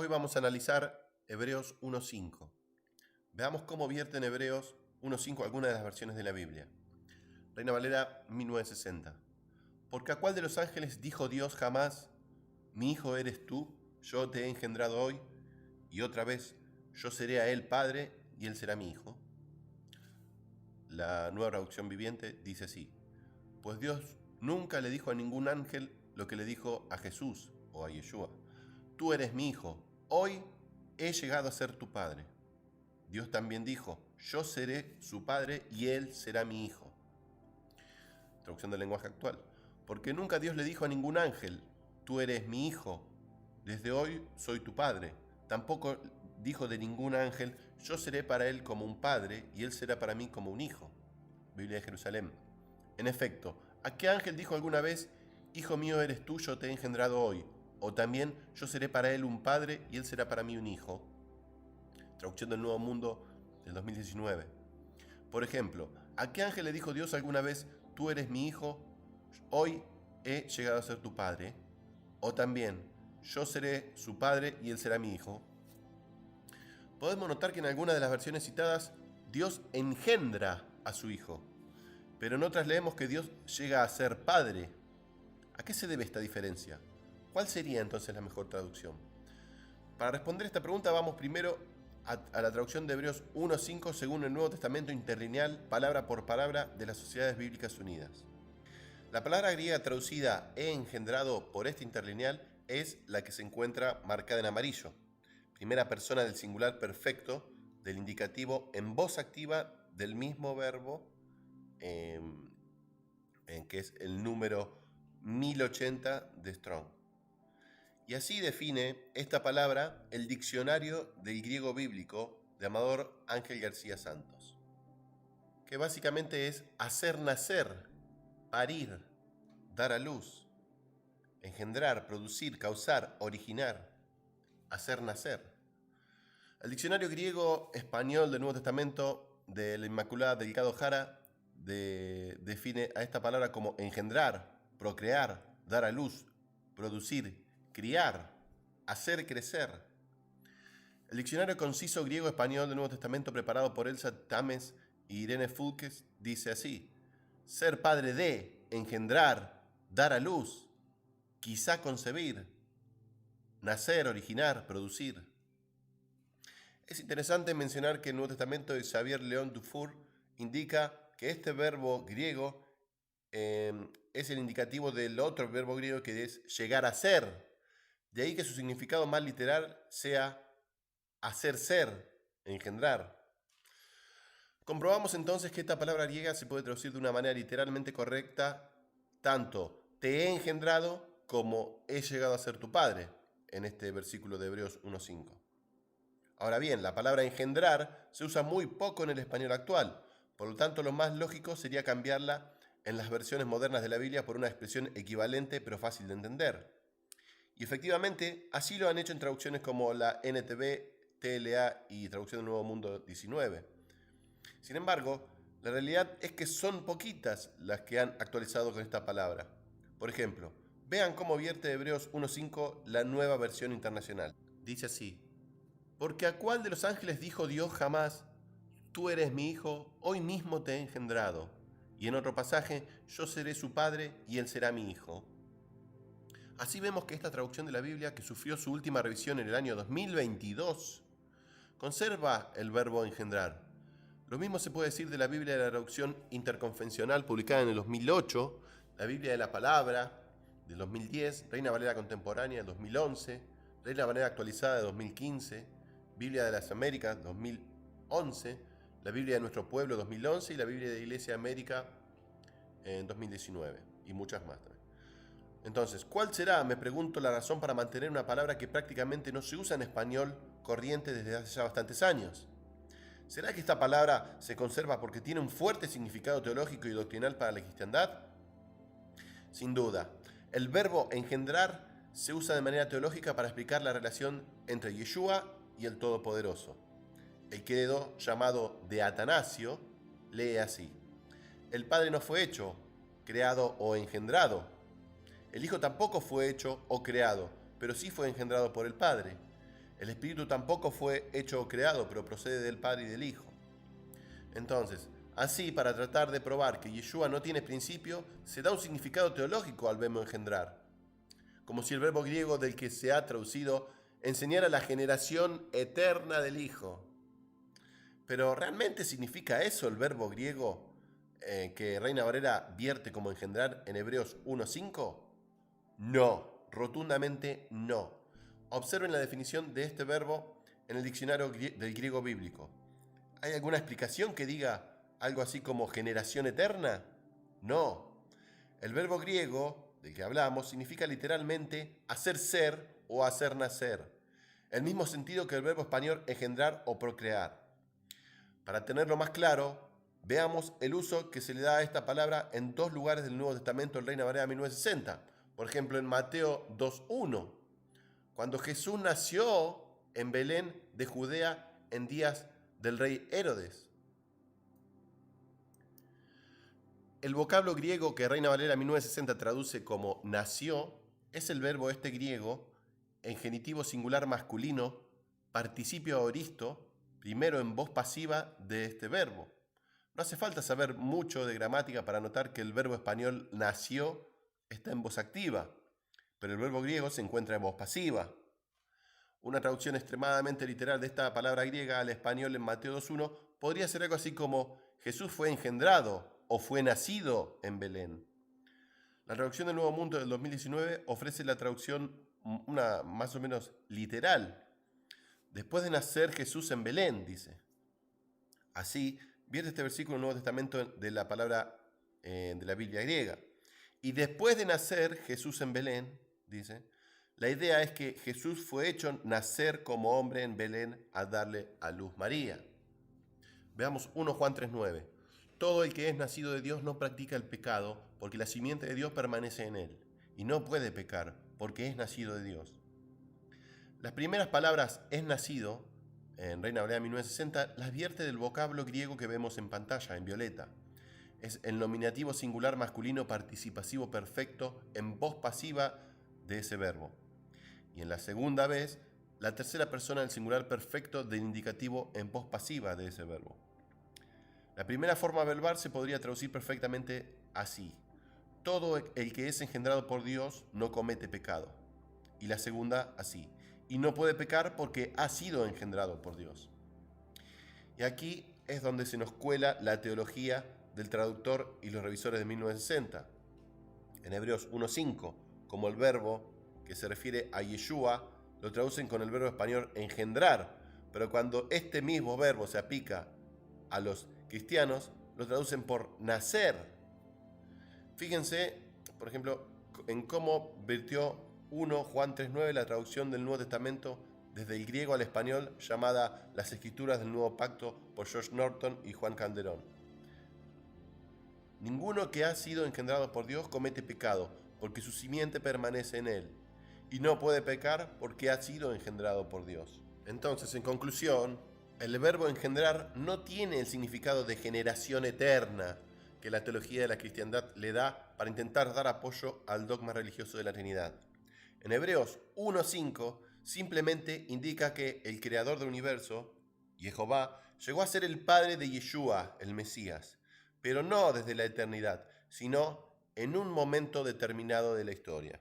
Hoy vamos a analizar Hebreos 1.5. Veamos cómo vierte en Hebreos 1.5 algunas de las versiones de la Biblia. Reina Valera 1960. Porque a cuál de los ángeles dijo Dios jamás: mi hijo eres tú, yo te he engendrado hoy, y otra vez, yo seré a él padre y él será mi hijo? La Nueva Traducción Viviente dice así: pues Dios nunca le dijo a ningún ángel lo que le dijo a Jesús o a Yeshua: tú eres mi hijo, hoy he llegado a ser tu padre. Dios también dijo: yo seré su padre y él será mi hijo. Traducción del lenguaje actual. Porque nunca Dios le dijo a ningún ángel: tú eres mi hijo, desde hoy soy tu padre. Tampoco dijo de ningún ángel: yo seré para él como un padre y él será para mí como un hijo. Biblia de Jerusalén. En efecto, ¿a qué ángel dijo alguna vez: hijo mío eres tú, yo te he engendrado hoy? O también: yo seré para él un padre y él será para mí un hijo. Traducción del Nuevo Mundo del 2019. Por ejemplo, ¿a qué ángel le dijo Dios alguna vez: tú eres mi hijo, hoy he llegado a ser tu padre? O también: yo seré su padre y él será mi hijo. Podemos notar que en algunas de las versiones citadas Dios engendra a su hijo, pero en otras leemos que Dios llega a ser padre. ¿A qué se debe esta diferencia? ¿Cuál sería entonces la mejor traducción? Para responder esta pregunta vamos primero a la traducción de Hebreos 1.5 según el Nuevo Testamento interlineal, palabra por palabra, de las Sociedades Bíblicas Unidas. La palabra griega traducida he engendrado por este interlineal es la que se encuentra marcada en amarillo. Primera persona del singular perfecto del indicativo en voz activa del mismo verbo, en que es el número 1080 de Strong. Y así define esta palabra el diccionario del griego bíblico de Amador Ángel García Santos, que básicamente es hacer nacer, parir, dar a luz, engendrar, producir, causar, originar, hacer nacer. El diccionario griego español del Nuevo Testamento de la Inmaculada Delgado Jara define a esta palabra como engendrar, procrear, dar a luz, producir, criar, hacer crecer. El diccionario conciso griego-español del Nuevo Testamento preparado por Elsa Tames y Irene Fulques dice así: ser padre de, engendrar, dar a luz, quizá concebir, nacer, originar, producir. Es interesante mencionar que el Nuevo Testamento de Xavier León Dufour indica que este verbo griego es el indicativo del otro verbo griego que es llegar a ser. De ahí que su significado más literal sea hacer ser, engendrar. Comprobamos entonces que esta palabra griega se puede traducir de una manera literalmente correcta, tanto te he engendrado como he llegado a ser tu padre, en este versículo de Hebreos 1.5. Ahora bien, la palabra engendrar se usa muy poco en el español actual, por lo tanto lo más lógico sería cambiarla en las versiones modernas de la Biblia por una expresión equivalente pero fácil de entender. Y efectivamente, así lo han hecho en traducciones como la NTV, TLA y Traducción del Nuevo Mundo 19. Sin embargo, la realidad es que son poquitas las que han actualizado con esta palabra. Por ejemplo, vean cómo vierte Hebreos 1.5 la nueva versión internacional. Dice así: porque a cuál de los ángeles dijo Dios jamás: tú eres mi hijo, hoy mismo te he engendrado. Y en otro pasaje: yo seré su padre y él será mi hijo. Así vemos que esta traducción de la Biblia, que sufrió su última revisión en el año 2022, conserva el verbo engendrar. Lo mismo se puede decir de la Biblia de la traducción interconfesional publicada en el 2008, la Biblia de la Palabra del 2010, Reina Valera Contemporánea del 2011, Reina Valera Actualizada de 2015, Biblia de las Américas 2011, la Biblia de Nuestro Pueblo 2011 y la Biblia de la Iglesia de América en 2019, y muchas más también. Entonces, ¿cuál será, me pregunto, la razón para mantener una palabra que prácticamente no se usa en español corriente desde hace ya bastantes años? ¿Será que esta palabra se conserva porque tiene un fuerte significado teológico y doctrinal para la cristiandad? Sin duda, el verbo engendrar se usa de manera teológica para explicar la relación entre Yeshua y el Todopoderoso. El credo llamado de Atanasio lee así: el Padre no fue hecho, creado o engendrado. El Hijo tampoco fue hecho o creado, pero sí fue engendrado por el Padre. El Espíritu tampoco fue hecho o creado, pero procede del Padre y del Hijo. Entonces, así, para tratar de probar que Yeshua no tiene principio, se da un significado teológico al verbo engendrar, como si el verbo griego del que se ha traducido enseñara la generación eterna del Hijo. Pero ¿realmente significa eso el verbo griego que Reina Valera vierte como engendrar en Hebreos 1:5? No, rotundamente no. Observen la definición de este verbo en el diccionario del griego bíblico. ¿Hay alguna explicación que diga algo así como generación eterna? No. El verbo griego del que hablamos significa literalmente hacer ser o hacer nacer, el mismo sentido que el verbo español engendrar o procrear. Para tenerlo más claro, veamos el uso que se le da a esta palabra en dos lugares del Nuevo Testamento en Reina Valera 1960. Por ejemplo, en Mateo 2:1, cuando Jesús nació en Belén de Judea en días del rey Herodes. El vocablo griego que Reina Valera 1960 traduce como nació es el verbo griego en genitivo singular masculino, participio aoristo, primero en voz pasiva de este verbo. No hace falta saber mucho de gramática para notar que el verbo español nació está en voz activa, pero el verbo griego se encuentra en voz pasiva. Una traducción extremadamente literal de esta palabra griega al español en Mateo 2:1 podría ser algo así como Jesús fue engendrado o fue nacido en Belén. La traducción del Nuevo Mundo del 2019 ofrece la traducción una más o menos literal. Después de nacer Jesús en Belén, dice. Así, viene este versículo en el Nuevo Testamento de la palabra de la Biblia griega. Y después de nacer Jesús en Belén, dice, la idea es que Jesús fue hecho nacer como hombre en Belén al darle a luz María. Veamos 1 Juan 3:9. Todo el que es nacido de Dios no practica el pecado, porque la simiente de Dios permanece en él, y no puede pecar, porque es nacido de Dios. Las primeras palabras es nacido, en Reina Valera 1960, las vierte del vocablo griego que vemos en pantalla, en violeta. Es el nominativo singular masculino participativo perfecto en voz pasiva de ese verbo. Y en la segunda vez, la tercera persona del singular perfecto del indicativo en voz pasiva de ese verbo. La primera forma verbal se podría traducir perfectamente así: todo el que es engendrado por Dios no comete pecado. Y la segunda así: y no puede pecar porque ha sido engendrado por Dios. Y aquí es donde se nos cuela la teología del traductor y los revisores de 1960. En Hebreos 1:5, como el verbo que se refiere a Yeshua, lo traducen con el verbo español engendrar, pero cuando este mismo verbo se aplica a los cristianos, lo traducen por nacer. Fíjense, por ejemplo, en cómo vertió 1 Juan 3:9 la traducción del Nuevo Testamento desde el griego al español, llamada Las Escrituras del Nuevo Pacto por George Norton y Juan Calderón. Ninguno que ha sido engendrado por Dios comete pecado, porque su simiente permanece en él, y no puede pecar porque ha sido engendrado por Dios. Entonces, en conclusión, el verbo engendrar no tiene el significado de generación eterna que la teología de la cristiandad le da para intentar dar apoyo al dogma religioso de la Trinidad. En Hebreos 1:5 simplemente indica que el creador del universo, Jehová, llegó a ser el padre de Yeshua, el Mesías, pero no desde la eternidad, sino en un momento determinado de la historia.